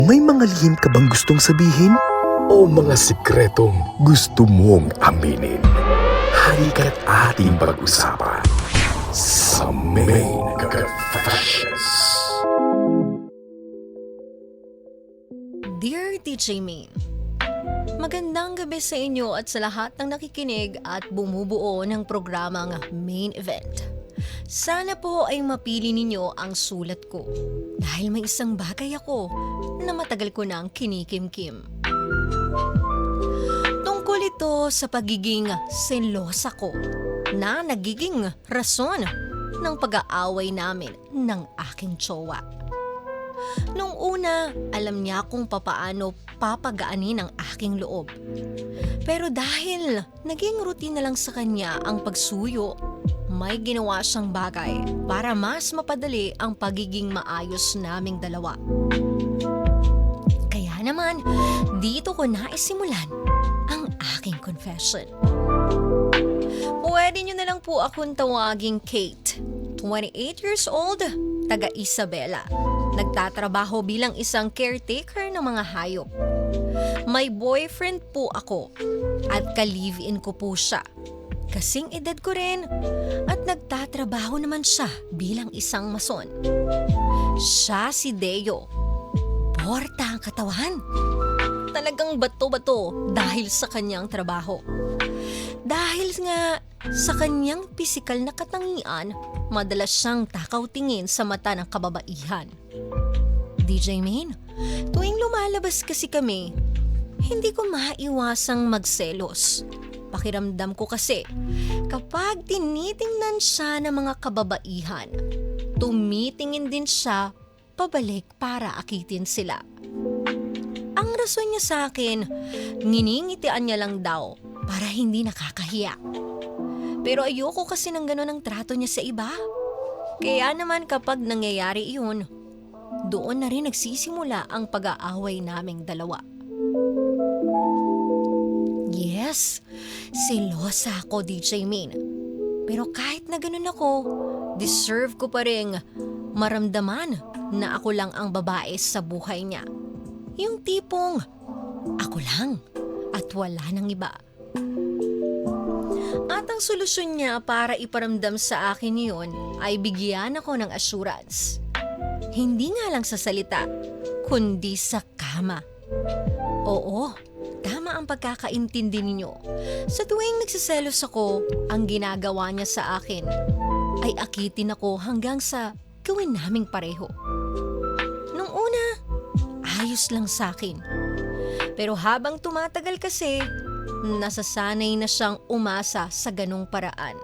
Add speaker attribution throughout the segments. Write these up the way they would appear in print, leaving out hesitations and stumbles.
Speaker 1: May mga lihim ka bang gustong sabihin? O mga sikretong gusto mong aminin? Halika't ating pag-usapan sa Main Confessions.
Speaker 2: Dear DJ Main, magandang gabi sa inyo at sa lahat ng nakikinig at bumubuo ng programang Main Event. Sana po ay mapili ninyo ang sulat ko dahil may isang bagay ako na matagal ko nang kinikimkim. Tungkol ito sa pagiging selosa ko na nagiging rason ng pag-aaway namin ng aking tsowa. Nung una, alam niya kung papaano papagaanin ang aking loob. Pero dahil naging routine na lang sa kanya ang pagsuyo, may ginawa siyang bagay para mas mapadali ang pagiging maayos naming dalawa. Kaya naman, dito ko naisimulan ang aking confession. Pwede niyo na lang po akong tawaging Kate, 28 years old, taga Isabela. Nagtatrabaho bilang isang caretaker ng mga hayop. May boyfriend po ako at ka-live-in ko po siya. Kasing edad ko rin at nagtatrabaho naman siya bilang isang mason. Siya si Deo. Porta ang katawan. Talagang bato-bato dahil sa kanyang trabaho. Dahil nga sa kanyang pisikal na katangian, madalas siyang takaw tingin sa mata ng kababaihan. DJ Main, tuwing lumalabas kasi kami, hindi ko maiwasang magselos. Pakiramdam ko kasi, kapag tinitingnan siya ng mga kababaihan, tumitingin din siya pabalik para akitin sila. Ang rason niya sa akin, nginingitian niya lang daw para hindi nakakahiya. Pero ayoko kasi ng gano'n ang trato niya sa iba. Kaya naman kapag nangyayari iyon, doon na rin nagsisimula ang pag-aaway naming dalawa. Yes, selosa ako, DJ Main. Pero kahit na ganun ako, deserve ko pa rin maramdaman na ako lang ang babae sa buhay niya. Yung tipong, ako lang at wala nang iba. At ang solusyon niya para iparamdam sa akin yun ay bigyan ako ng assurance. Hindi nga lang sa salita, kundi sa kama. Oo, tama ang pagkakaintindi ninyo. Sa tuwing nagsiselos ako, ang ginagawa niya sa akin ay akitin ako hanggang sa gawin naming pareho. Nung una, ayos lang sa akin. Pero habang tumatagal kasi, nasasanay na siyang umasa sa ganong paraan.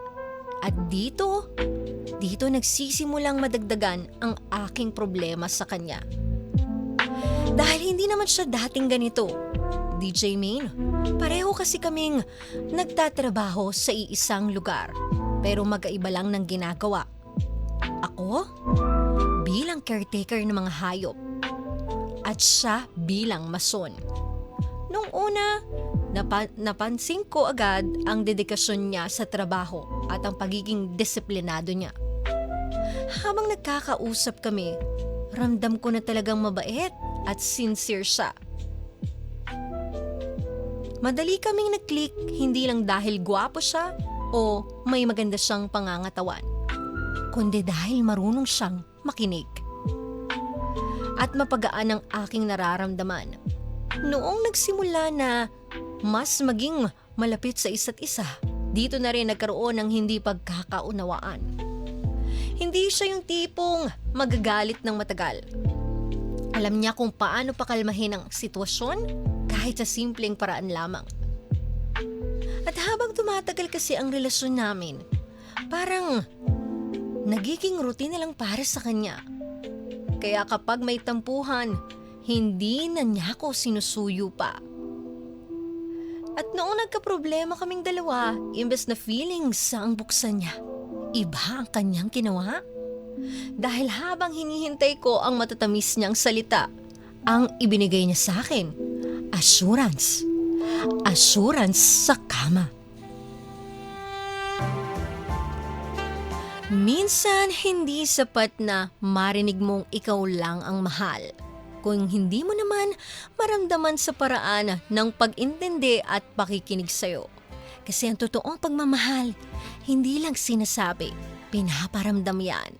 Speaker 2: At dito nagsisimulang madagdagan ang aking problema sa kanya. Dahil hindi naman siya dating ganito, DJ Main, pareho kasi kaming nagtatrabaho sa iisang lugar, pero magkaiba lang ng ginagawa. Ako, bilang caretaker ng mga hayop, at siya bilang mason. Nung una, napansin ko agad ang dedikasyon niya sa trabaho at ang pagiging disiplinado niya. Habang nagkakausap kami, ramdam ko na talagang mabait at sincere siya. Madali kaming nag-click hindi lang dahil gwapo siya o may maganda siyang pangangatawan, kundi dahil marunong siyang makinig. At mapagaan ang aking nararamdaman. Noong nagsimula na mas maging malapit sa isa't isa, dito na rin nagkaroon ng hindi pagkakaunawaan. Hindi siya yung tipong magagalit ng matagal. Alam niya kung paano pakalmahin ang sitwasyon kahit sa simpleng paraan lamang. At habang tumatagal kasi ang relasyon namin, parang nagiging routine na lang para sa kanya. Kaya kapag may tampuhan, hindi na niya ako sinusuyo pa. At noong nagkaproblema kaming dalawa, imbes na feelings ang buksan niya, iba ang kanyang ginawa. Dahil habang hinihintay ko ang matatamis niyang salita, ang ibinigay niya sa akin, assurance. Assurance sa kama. Minsan hindi sapat na marinig mong ikaw lang ang mahal. Kung hindi mo naman maramdaman sa paraan ng pag-intindi at pakikinig sa'yo. Kasi ang totoong pagmamahal, hindi lang sinasabi, pinaparamdam yan.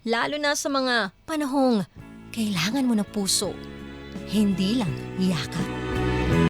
Speaker 2: Lalo na sa mga panahong kailangan mo ng puso, hindi lang yakap.